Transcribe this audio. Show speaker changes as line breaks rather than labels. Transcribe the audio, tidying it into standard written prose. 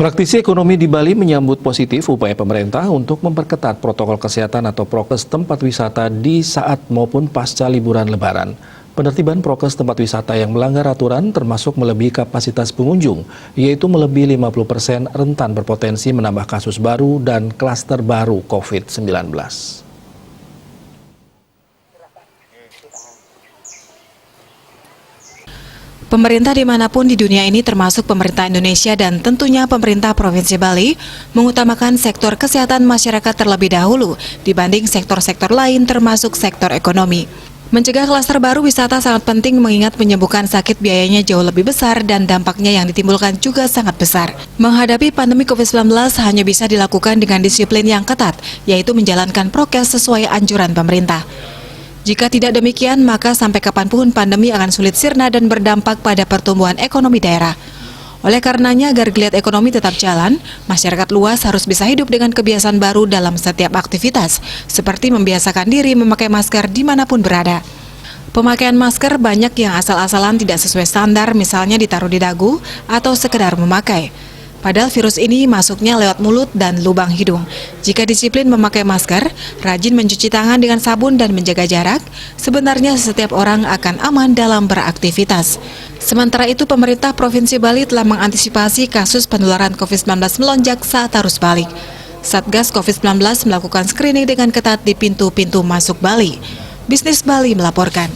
Praktisi ekonomi di Bali menyambut positif upaya pemerintah untuk memperketat protokol kesehatan atau prokes tempat wisata di saat maupun pasca liburan Lebaran. Penertiban prokes tempat wisata yang melanggar aturan termasuk melebihi kapasitas pengunjung, yaitu melebihi 50% rentan berpotensi menambah kasus baru dan klaster baru COVID-19.
Pemerintah dimanapun di dunia ini termasuk pemerintah Indonesia dan tentunya pemerintah Provinsi Bali mengutamakan sektor kesehatan masyarakat terlebih dahulu dibanding sektor-sektor lain termasuk sektor ekonomi. Mencegah klaster baru wisata sangat penting mengingat penyembuhan sakit biayanya jauh lebih besar dan dampaknya yang ditimbulkan juga sangat besar. Menghadapi pandemi COVID-19 hanya bisa dilakukan dengan disiplin yang ketat, yaitu menjalankan prokes sesuai anjuran pemerintah. Jika tidak demikian, maka sampai kapanpun pandemi akan sulit sirna dan berdampak pada pertumbuhan ekonomi daerah. Oleh karenanya, agar geliat ekonomi tetap jalan, masyarakat luas harus bisa hidup dengan kebiasaan baru dalam setiap aktivitas, seperti membiasakan diri memakai masker dimanapun berada. Pemakaian masker banyak yang asal-asalan tidak sesuai standar, misalnya ditaruh di dagu atau sekedar memakai. Padahal virus ini masuknya lewat mulut dan lubang hidung. Jika disiplin memakai masker, rajin mencuci tangan dengan sabun dan menjaga jarak, sebenarnya setiap orang akan aman dalam beraktivitas. Sementara itu, pemerintah Provinsi Bali telah mengantisipasi kasus penularan COVID-19 melonjak saat arus balik. Satgas COVID-19 melakukan screening dengan ketat di pintu-pintu masuk Bali. Bisnis Bali melaporkan.